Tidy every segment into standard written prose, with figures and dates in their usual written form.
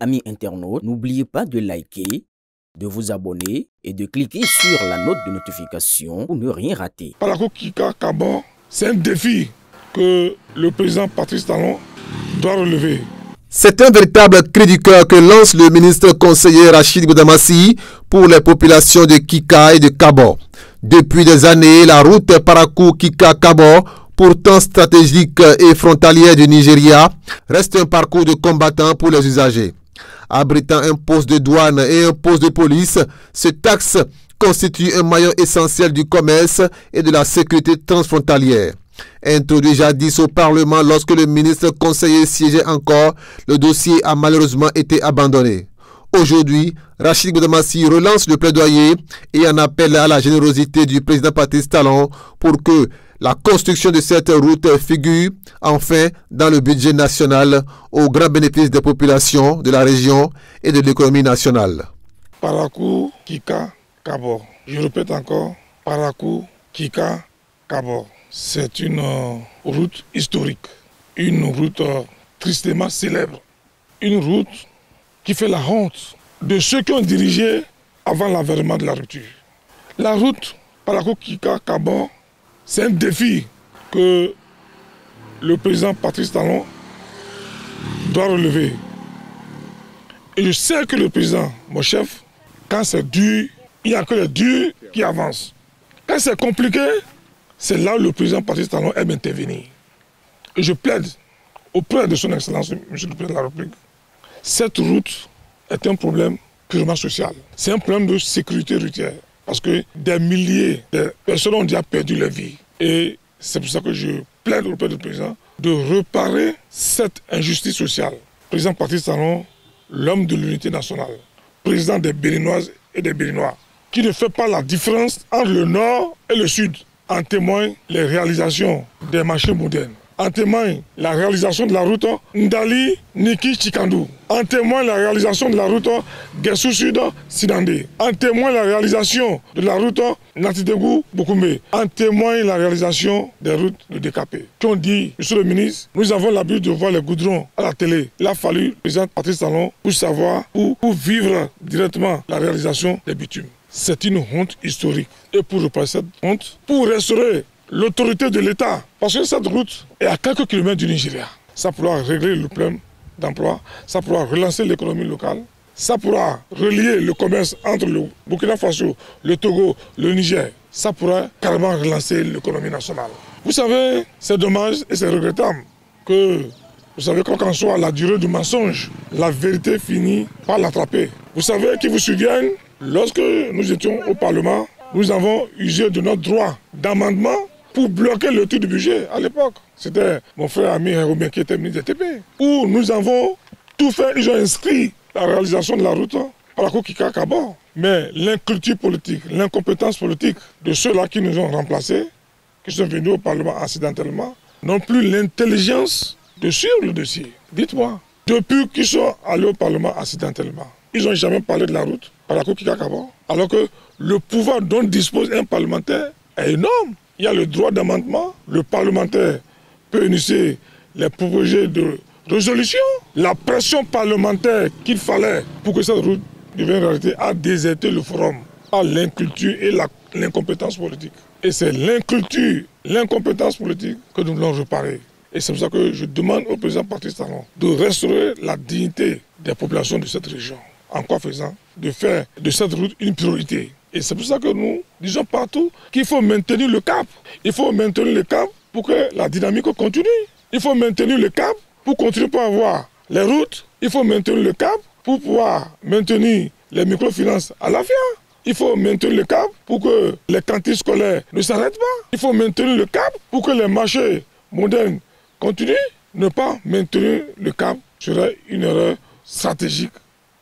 Amis internautes, n'oubliez pas de liker, de vous abonner et de cliquer sur la note de notification pour ne rien rater. Parakou Kika Kabon, c'est un défi que le président Patrice Talon doit relever. C'est un véritable cri du cœur que lance le ministre conseiller Rachid Boudamassi pour les populations de Kika et de Kabo. Depuis des années, la route Parakou Kika Kabo, pourtant stratégique et frontalière du Nigeria, reste un parcours de combattants pour les usagers. Abritant un poste de douane et un poste de police, ce axe constitue un maillon essentiel du commerce et de la sécurité transfrontalière. Introduit jadis au Parlement lorsque le ministre conseiller siégeait encore, le dossier a malheureusement été abandonné. Aujourd'hui, Rachid Boudamassi relance le plaidoyer et en appelle à la générosité du président Patrice Talon pour que la construction de cette route figure enfin dans le budget national au grand bénéfice des populations de la région et de l'économie nationale. Parakou Kika Kabo. Je répète encore, Parakou Kika Kabo. C'est une route historique, une route tristement célèbre, une route qui fait la honte de ceux qui ont dirigé avant l'avènement de la rupture. La route Parakou Kika Kabo, c'est un défi que le président Patrice Talon doit relever. Et je sais que le président, mon chef, quand c'est dur, il n'y a que les durs qui avancent. Quand c'est compliqué, c'est là où le président Patrice Talon aime intervenir. Et je plaide auprès de son Excellence, Monsieur le Président de la République, cette route est un problème purement social. C'est un problème de sécurité routière. Parce que des milliers de personnes ont déjà perdu leur vie. Et c'est pour ça que je plaide auprès du président de réparer cette injustice sociale. Président Patrice Talon, l'homme de l'unité nationale, président des Béninoises et des Béninois, qui ne fait pas la différence entre le nord et le sud. En témoignent les réalisations des marchés modernes. En témoigne la réalisation de la route Ndali Niki Chikandou. En témoigne la réalisation de la route Guessou Sud Sidandé. En témoigne la réalisation de la route Natidegou Bokoumé. En témoigne la réalisation des routes de décapés. Qui ont dit, Monsieur le ministre, nous avons l'habitude de voir les goudrons à la télé. Il a fallu le président Patrice Talon pour savoir, pour vivre directement la réalisation des bitumes. C'est une honte historique. Et pour reprendre cette honte, pour restaurer l'autorité de l'État, parce que cette route est à quelques kilomètres du Nigeria. Ça pourra régler le problème d'emploi, ça pourra relancer l'économie locale, ça pourra relier le commerce entre le Burkina Faso, le Togo, le Niger. Ça pourra carrément relancer l'économie nationale. Vous savez, c'est dommage et c'est regrettable que, vous savez, quand on soit à la durée du mensonge, la vérité finit par l'attraper. Vous savez, qui vous souviennent, lorsque nous étions au Parlement, nous avons usé de notre droit d'amendement pour bloquer le tour du budget à l'époque. C'était mon frère ami Robin qui était ministre des TP. Où nous avons tout fait, ils ont inscrit la réalisation de la route Parakou Kika Kabo. Mais l'inculture politique, l'incompétence politique de ceux-là qui nous ont remplacés, qui sont venus au Parlement accidentellement, n'ont plus l'intelligence de suivre le dossier. Dites-moi, depuis qu'ils sont allés au Parlement accidentellement, ils n'ont jamais parlé de la route Parakou Kika Kabo, alors que le pouvoir dont dispose un parlementaire est énorme. Il y a le droit d'amendement, le parlementaire peut initier les projets de résolution. La pression parlementaire qu'il fallait pour que cette route devienne réalité a déserté le forum par l'inculture et l'incompétence politique. Et c'est l'inculture, l'incompétence politique que nous voulons réparer. Et c'est pour ça que je demande au président Patrice Talon de restaurer la dignité des populations de cette région. En quoi faisant? De faire de cette route une priorité. Et c'est pour ça que nous disons partout qu'il faut maintenir le cap. Il faut maintenir le cap pour que la dynamique continue. Il faut maintenir le cap pour continuer à avoir les routes. Il faut maintenir le cap pour pouvoir maintenir les microfinances à la fin. Il faut maintenir le cap pour que les cantines scolaires ne s'arrêtent pas. Il faut maintenir le cap pour que les marchés modernes continuent. Ne pas maintenir le cap serait une erreur stratégique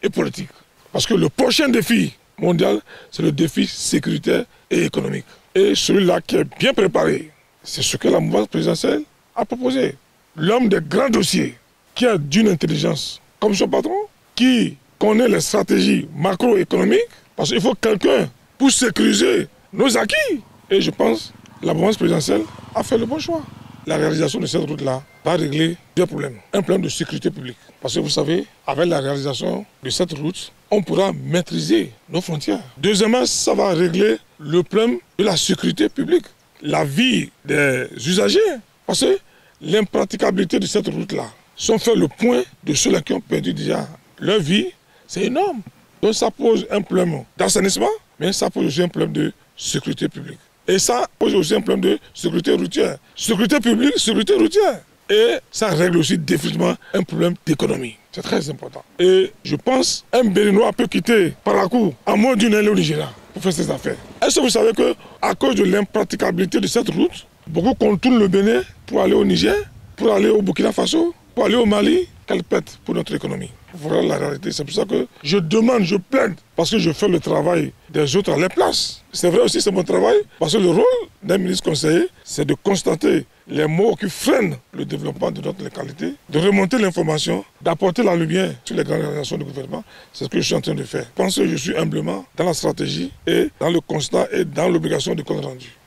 et politique. Parce que le prochain défi mondial, c'est le défi sécuritaire et économique. Et celui-là qui est bien préparé, c'est ce que la mouvance présidentielle a proposé. L'homme des grands dossiers, qui a d'une intelligence comme son patron, qui connaît les stratégies macroéconomiques, parce qu'il faut quelqu'un pour sécuriser nos acquis. Et je pense que la mouvance présidentielle a fait le bon choix. la réalisation de cette route-là va régler deux problèmes. Un problème de sécurité publique. Parce que vous savez, avec la réalisation de cette route, on pourra maîtriser nos frontières. Deuxièmement, ça va régler le problème de la sécurité publique, la vie des usagers. Parce que l'impraticabilité de cette route-là, si on fait le point de ceux-là qui ont perdu déjà leur vie, c'est énorme. Donc ça pose un problème d'assainissement, mais ça pose aussi un problème de sécurité publique. Et ça pose aussi un problème de sécurité routière. Sécurité publique, sécurité routière. Et ça règle aussi définitivement un problème d'économie. C'est très important. Et je pense qu'un Béninois peut quitter Parakou à moins d'une année au Nigeria pour faire ses affaires. Est-ce que vous savez qu'à cause de l'impraticabilité de cette route, beaucoup contournent le Bénin pour aller au Niger, pour aller au Burkina Faso, pour aller au Mali? Quelle pète pour notre économie. Voilà la réalité. C'est pour ça que je demande, je plaide, parce que je fais le travail des autres à leur place. C'est vrai aussi, c'est mon travail, parce que le rôle d'un ministre conseiller, c'est de constater les maux qui freinent le développement de notre localité, de remonter l'information, d'apporter la lumière sur les grandes organisations du gouvernement. C'est ce que je suis en train de faire. Je pense que je suis humblement dans la stratégie et dans le constat et dans l'obligation de compte rendu.